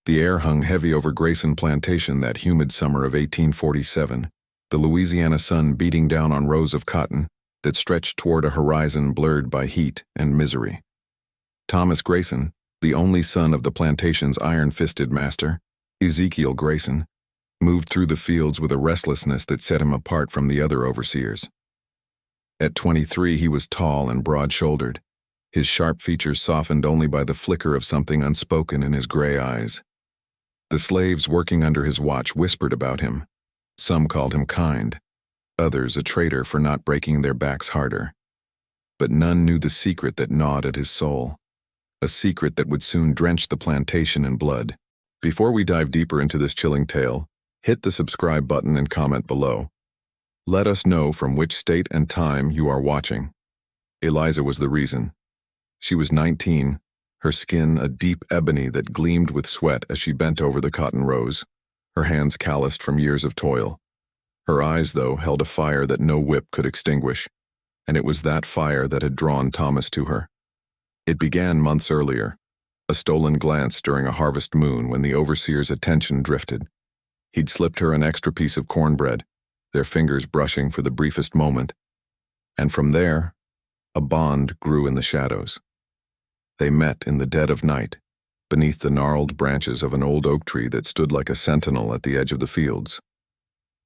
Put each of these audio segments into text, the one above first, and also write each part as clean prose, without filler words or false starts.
The air hung heavy over Grayson Plantation that humid summer of 1847, the Louisiana sun beating down on rows of cotton that stretched toward a horizon blurred by heat and misery. Thomas Grayson, the only son of the plantation's iron-fisted master, Ezekiel Grayson, moved through the fields with a restlessness that set him apart from the other overseers. At 23, he was tall and broad-shouldered, his sharp features softened only by the flicker of something unspoken in his gray eyes. The slaves working under his watch whispered about him. Some called him kind, others a traitor for not breaking their backs harder. But none knew the secret that gnawed at his soul, a secret that would soon drench the plantation in blood. Before we dive deeper into this chilling tale, hit the subscribe button and comment below. Let us know from which state and time you are watching. Eliza was the reason. She was 19, her skin a deep ebony that gleamed with sweat as she bent over the cotton rows, her hands calloused from years of toil. Her eyes, though, held a fire that no whip could extinguish, and it was that fire that had drawn Thomas to her. It began months earlier, a stolen glance during a harvest moon when the overseer's attention drifted. He'd slipped her an extra piece of cornbread, their fingers brushing for the briefest moment, and from there, a bond grew in the shadows. They met in the dead of night, beneath the gnarled branches of an old oak tree that stood like a sentinel at the edge of the fields.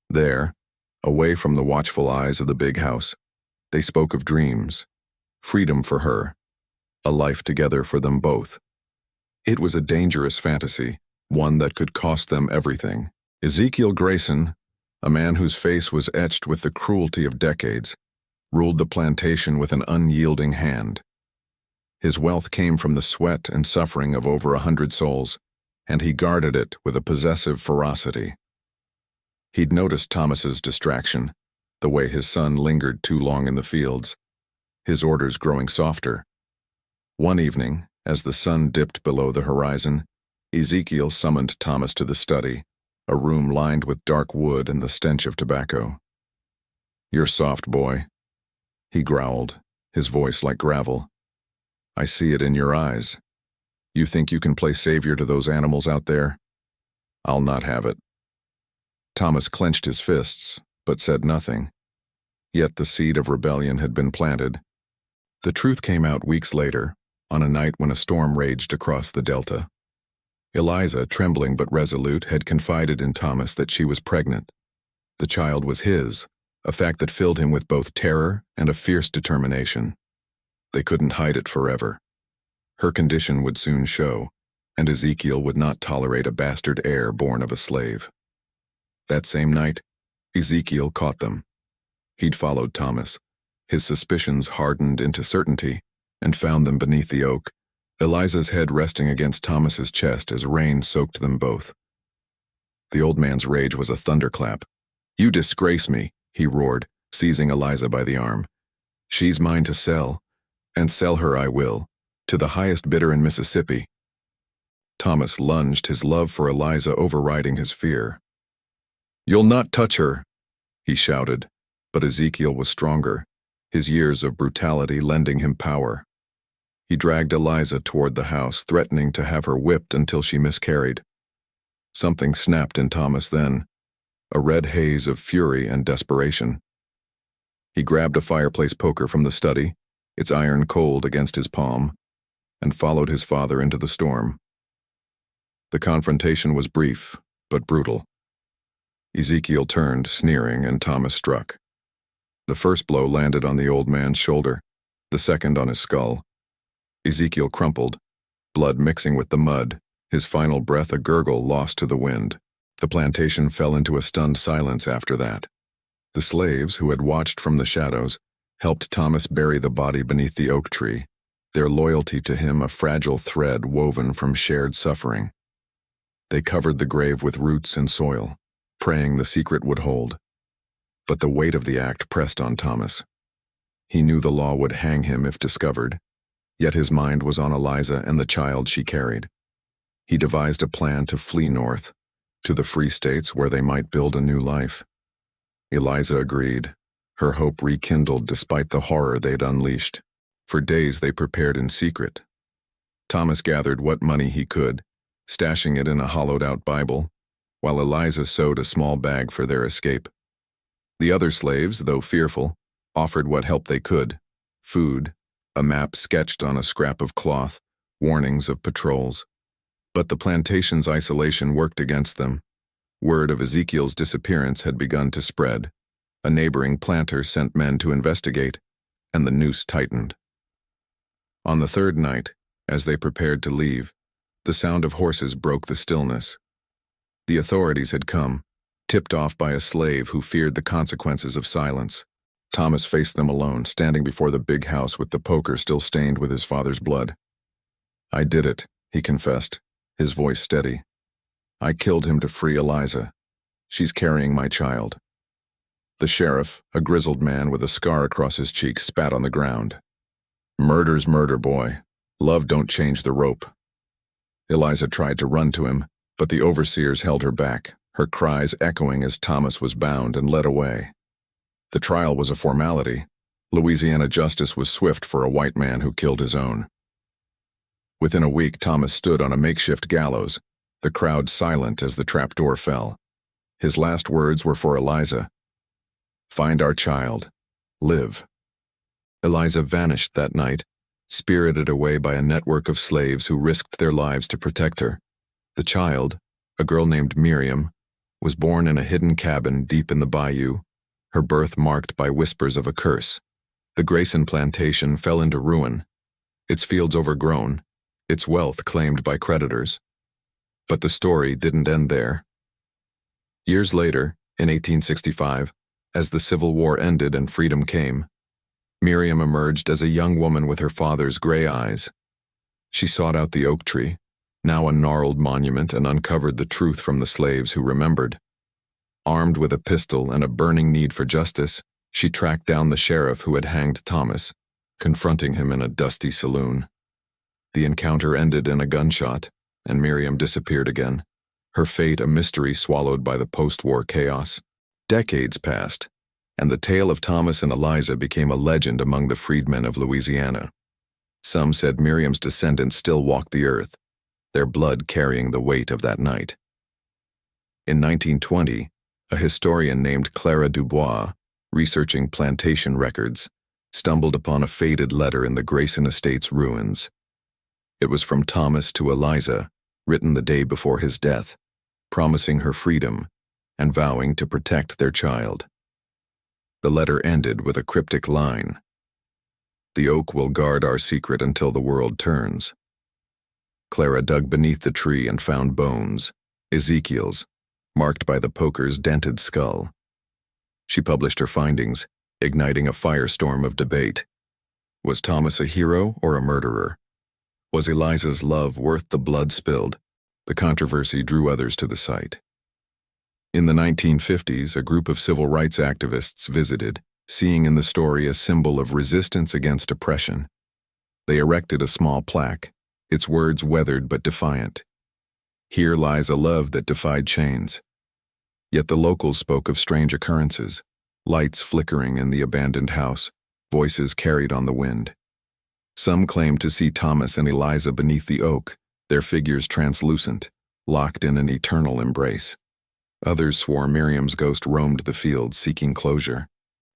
There, away from the watchful eyes of the big house, they spoke of dreams, freedom for her, a life together for them both. It was a dangerous fantasy, one that could cost them everything. Ezekiel Grayson, a man whose face was etched with the cruelty of decades, ruled the plantation with an unyielding hand. His wealth came from the sweat and suffering of over 100 souls, and he guarded it with a possessive ferocity. He'd noticed Thomas's distraction, the way his son lingered too long in the fields, his orders growing softer. One evening, as the sun dipped below the horizon, Ezekiel summoned Thomas to the study, a room lined with dark wood and the stench of tobacco. "You're soft, boy," he growled, his voice like gravel. "I see it in your eyes. You think you can play savior to those animals out there? I'll not have it." Thomas clenched his fists, but said nothing. Yet the seed of rebellion had been planted. The truth came out weeks later, on a night when a storm raged across the delta. Eliza, trembling but resolute, had confided in Thomas that she was pregnant. The child was his, a fact that filled him with both terror and a fierce determination. They couldn't hide it forever. Her condition would soon show, and Ezekiel would not tolerate a bastard heir born of a slave. That same night, Ezekiel caught them. He'd followed Thomas, his suspicions hardened into certainty, and found them beneath the oak, Eliza's head resting against Thomas's chest as rain soaked them both. The old man's rage was a thunderclap. "You disgrace me," he roared, seizing Eliza by the arm. "She's mine to sell, and sell her I will, to the highest bidder in Mississippi." Thomas lunged, his love for Eliza overriding his fear. "You'll not touch her," he shouted, but Ezekiel was stronger, his years of brutality lending him power. He dragged Eliza toward the house, threatening to have her whipped until she miscarried. Something snapped in Thomas then, a red haze of fury and desperation. He grabbed a fireplace poker from the study, its iron cold against his palm, and followed his father into the storm. The confrontation was brief, but brutal. Ezekiel turned, sneering, and Thomas struck. The first blow landed on the old man's shoulder, the second on his skull. Ezekiel crumpled, blood mixing with the mud, his final breath a gurgle lost to the wind. The plantation fell into a stunned silence after that. The slaves, who had watched from the shadows, helped Thomas bury the body beneath the oak tree, their loyalty to him a fragile thread woven from shared suffering. They covered the grave with roots and soil, praying the secret would hold. But the weight of the act pressed on Thomas. He knew the law would hang him if discovered, yet his mind was on Eliza and the child she carried. He devised a plan to flee north, to the free states where they might build a new life. Eliza agreed, her hope rekindled despite the horror they'd unleashed. For days they prepared in secret. Thomas gathered what money he could, stashing it in a hollowed-out Bible, while Eliza sewed a small bag for their escape. The other slaves, though fearful, offered what help they could: food, a map sketched on a scrap of cloth, warnings of patrols. But the plantation's isolation worked against them. Word of Ezekiel's disappearance had begun to spread. A neighboring planter sent men to investigate, and the noose tightened. On the third night, as they prepared to leave, the sound of horses broke the stillness. The authorities had come, tipped off by a slave who feared the consequences of silence. Thomas faced them alone, standing before the big house with the poker still stained with his father's blood. "I did it," he confessed, his voice steady. "I killed him to free Eliza. She's carrying my child." The sheriff, a grizzled man with a scar across his cheek, spat on the ground. "Murder's murder, boy. Love don't change the rope." Eliza tried to run to him, but the overseers held her back, her cries echoing as Thomas was bound and led away. The trial was a formality. Louisiana justice was swift for a white man who killed his own. Within a week, Thomas stood on a makeshift gallows, the crowd silent as the trapdoor fell. His last words were for Eliza: "Find our child. Live." Eliza vanished that night, spirited away by a network of slaves who risked their lives to protect her. The child, a girl named Miriam, was born in a hidden cabin deep in the bayou, her birth marked by whispers of a curse. The Grayson plantation fell into ruin, its fields overgrown, its wealth claimed by creditors. But the story didn't end there. Years later, in 1865, as the Civil War ended and freedom came, Miriam emerged as a young woman with her father's gray eyes. She sought out the oak tree, now a gnarled monument, and uncovered the truth from the slaves who remembered. Armed with a pistol and a burning need for justice, she tracked down the sheriff who had hanged Thomas, confronting him in a dusty saloon. The encounter ended in a gunshot, and Miriam disappeared again, her fate a mystery swallowed by the post-war chaos. Decades passed, and the tale of Thomas and Eliza became a legend among the freedmen of Louisiana. Some said Miriam's descendants still walk the earth, their blood carrying the weight of that night. In 1920, a historian named Clara Dubois, researching plantation records, stumbled upon a faded letter in the Grayson estate's ruins. It was from Thomas to Eliza, written the day before his death, promising her freedom and vowing to protect their child. The letter ended with a cryptic line: "The oak will guard our secret until the world turns." Clara dug beneath the tree and found bones, Ezekiel's, marked by the poker's dented skull. She published her findings, igniting a firestorm of debate. Was Thomas a hero or a murderer? Was Eliza's love worth the blood spilled? The controversy drew others to the site. In the 1950s, a group of civil rights activists visited, seeing in the story a symbol of resistance against oppression. They erected a small plaque, its words weathered but defiant. "Here lies a love that defied chains." Yet the locals spoke of strange occurrences, lights flickering in the abandoned house, voices carried on the wind. Some claimed to see Thomas and Eliza beneath the oak, their figures translucent, locked in an eternal embrace. Others swore Miriam's ghost roamed the fields seeking closure.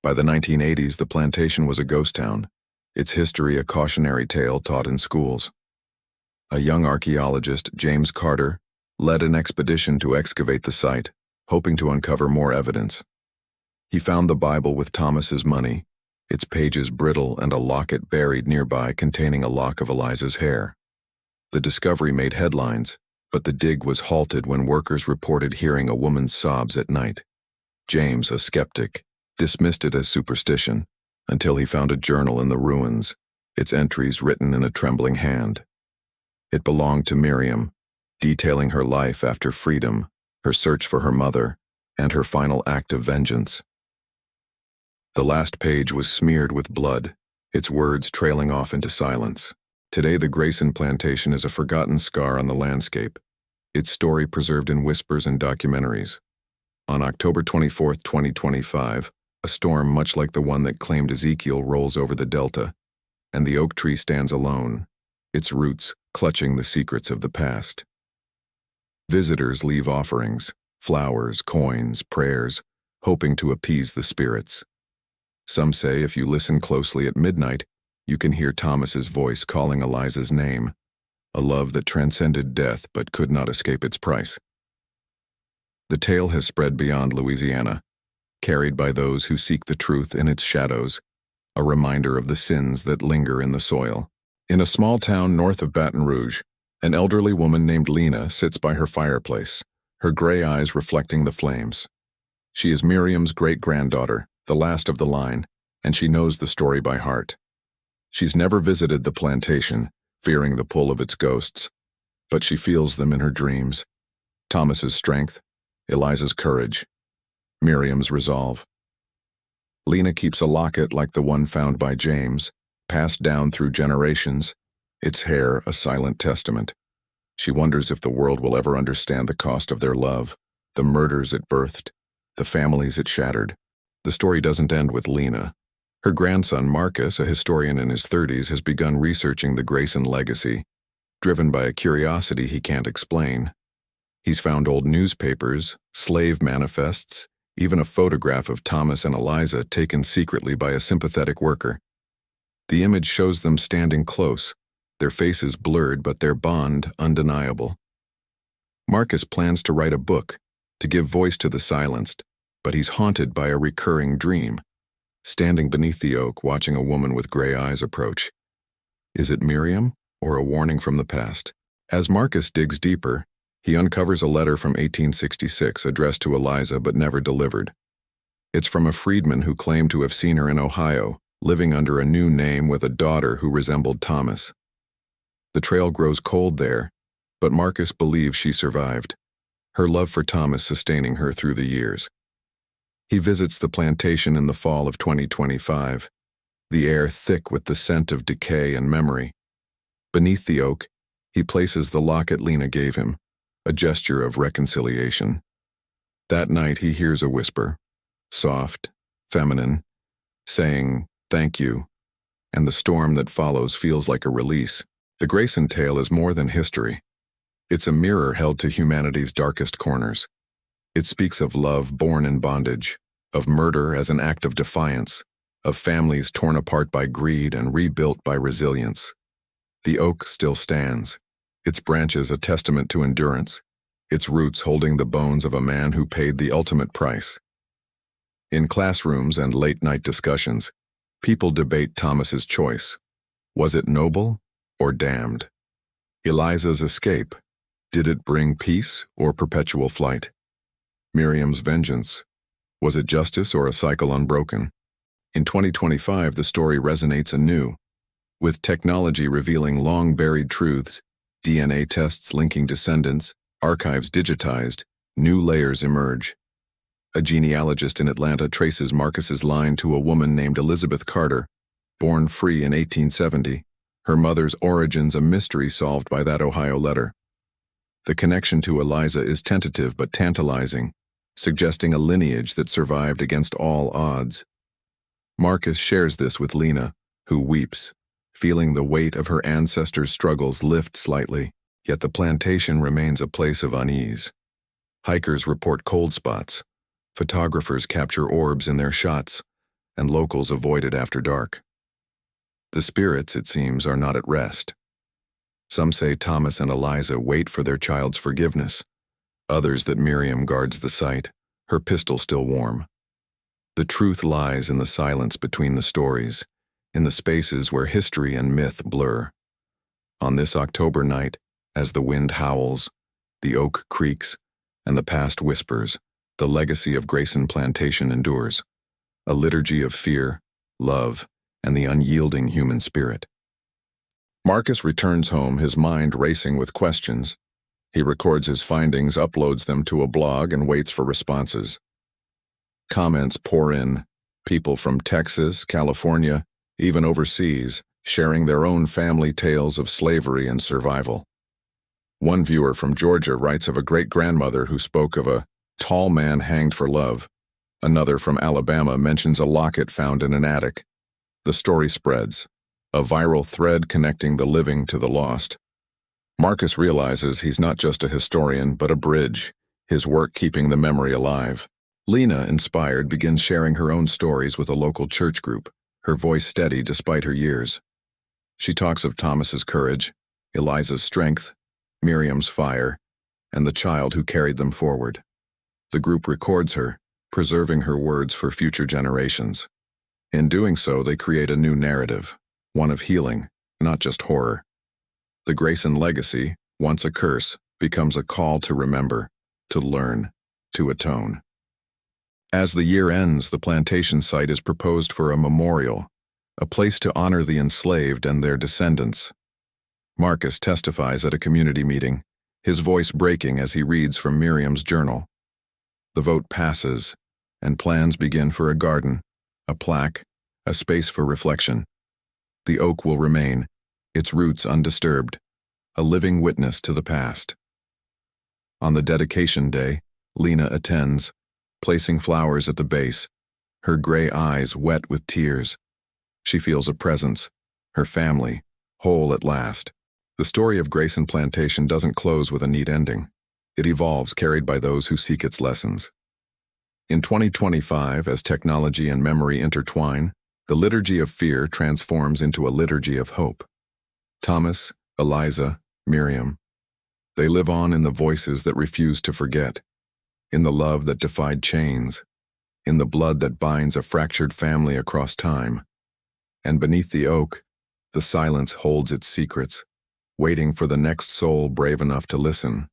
By the 1980s, the plantation was a ghost town, its history a cautionary tale taught in schools. A young archaeologist, James Carter, led an expedition to excavate the site, hoping to uncover more evidence. He found the Bible with Thomas's money, its pages brittle and a locket buried nearby containing a lock of Eliza's hair. The discovery made headlines, but the dig was halted when workers reported hearing a woman's sobs at night. James, a skeptic, dismissed it as superstition until he found a journal in the ruins, its entries written in a trembling hand. It belonged to Miriam, detailing her life after freedom, her search for her mother, and her final act of vengeance. The last page was smeared with blood, its words trailing off into silence. Today, the Grayson plantation is a forgotten scar on the landscape, its story preserved in whispers and documentaries. On October 24, 2025, a storm much like the one that claimed Ezekiel rolls over the delta, and the oak tree stands alone, its roots clutching the secrets of the past. Visitors leave offerings, flowers, coins, prayers, hoping to appease the spirits. Some say if you listen closely at midnight, you can hear Thomas's voice calling Eliza's name, a love that transcended death but could not escape its price. The tale has spread beyond Louisiana, carried by those who seek the truth in its shadows, a reminder of the sins that linger in the soil. In a small town north of Baton Rouge, an elderly woman named Lena sits by her fireplace, her gray eyes reflecting the flames. She is Miriam's great-granddaughter, the last of the line, and she knows the story by heart. She's never visited the plantation, fearing the pull of its ghosts, but she feels them in her dreams. Thomas's strength, Eliza's courage, Miriam's resolve. Lena keeps a locket like the one found by James, passed down through generations, its hair a silent testament. She wonders if the world will ever understand the cost of their love, the murders it birthed, the families it shattered. The story doesn't end with Lena. Her grandson, Marcus, a historian in his 30s, has begun researching the Grayson legacy, driven by a curiosity he can't explain. He's found old newspapers, slave manifests, even a photograph of Thomas and Eliza taken secretly by a sympathetic worker. The image shows them standing close, their faces blurred but their bond undeniable. Marcus plans to write a book, to give voice to the silenced, but he's haunted by a recurring dream, standing beneath the oak watching a woman with gray eyes approach. Is it Miriam, or a warning from the past? As Marcus digs deeper, he uncovers a letter from 1866 addressed to Eliza but never delivered. It's from a freedman who claimed to have seen her in Ohio, living under a new name with a daughter who resembled Thomas. The trail grows cold there, but Marcus believes she survived, her love for Thomas sustaining her through the years. He visits the plantation in the fall of 2025, the air thick with the scent of decay and memory. Beneath the oak, he places the locket Lena gave him, a gesture of reconciliation. That night he hears a whisper, soft, feminine, saying, "Thank you," and the storm that follows feels like a release. The Grayson tale is more than history. It's a mirror held to humanity's darkest corners. It speaks of love born in bondage, of murder as an act of defiance, of families torn apart by greed and rebuilt by resilience. The oak still stands, its branches a testament to endurance, its roots holding the bones of a man who paid the ultimate price. In classrooms and late-night discussions, people debate Thomas's choice. Was it noble or damned? Eliza's escape, did it bring peace or perpetual flight? Miriam's vengeance, was it justice or a cycle unbroken? In 2025, the story resonates anew. With technology revealing long-buried truths, DNA tests linking descendants, archives digitized, new layers emerge. A genealogist in Atlanta traces Marcus's line to a woman named Elizabeth Carter, born free in 1870, her mother's origins a mystery solved by that Ohio letter. The connection to Eliza is tentative but tantalizing, suggesting a lineage that survived against all odds. Marcus shares this with Lena, who weeps, feeling the weight of her ancestors' struggles lift slightly, yet the plantation remains a place of unease. Hikers report cold spots, photographers capture orbs in their shots, and locals avoid it after dark. The spirits, it seems, are not at rest. Some say Thomas and Eliza wait for their child's forgiveness, others that Miriam guards the site, her pistol still warm. The truth lies in the silence between the stories, in the spaces where history and myth blur. On this October night, as the wind howls, the oak creaks, and the past whispers, the legacy of Grayson Plantation endures, a liturgy of fear, love, and the unyielding human spirit. Marcus returns home, his mind racing with questions. He records his findings, uploads them to a blog, and waits for responses. Comments pour in, people from Texas, California, even overseas, sharing their own family tales of slavery and survival. One viewer from Georgia writes of a great-grandmother who spoke of a tall man hanged for love. Another from Alabama mentions a locket found in an attic. The story spreads, a viral thread connecting the living to the lost. Marcus realizes he's not just a historian, but a bridge, his work keeping the memory alive. Lena, inspired, begins sharing her own stories with a local church group, her voice steady despite her years. She talks of Thomas's courage, Eliza's strength, Miriam's fire, and the child who carried them forward. The group records her, preserving her words for future generations. In doing so, they create a new narrative, one of healing, not just horror. The Grayson legacy, once a curse, becomes a call to remember, to learn, to atone. As the year ends, the plantation site is proposed for a memorial, a place to honor the enslaved and their descendants. Marcus testifies at a community meeting, his voice breaking as he reads from Miriam's journal. The vote passes, and plans begin for a garden, a plaque, a space for reflection. The oak will remain, its roots undisturbed, a living witness to the past. On the dedication day, Lena attends, placing flowers at the base, her gray eyes wet with tears. She feels a presence, her family, whole at last. The story of Grayson Plantation doesn't close with a neat ending. It evolves, carried by those who seek its lessons. In 2025, as technology and memory intertwine, the liturgy of fear transforms into a liturgy of hope. Thomas, Eliza, Miriam, they live on in the voices that refuse to forget, in the love that defied chains, in the blood that binds a fractured family across time. And beneath the oak, the silence holds its secrets, waiting for the next soul brave enough to listen.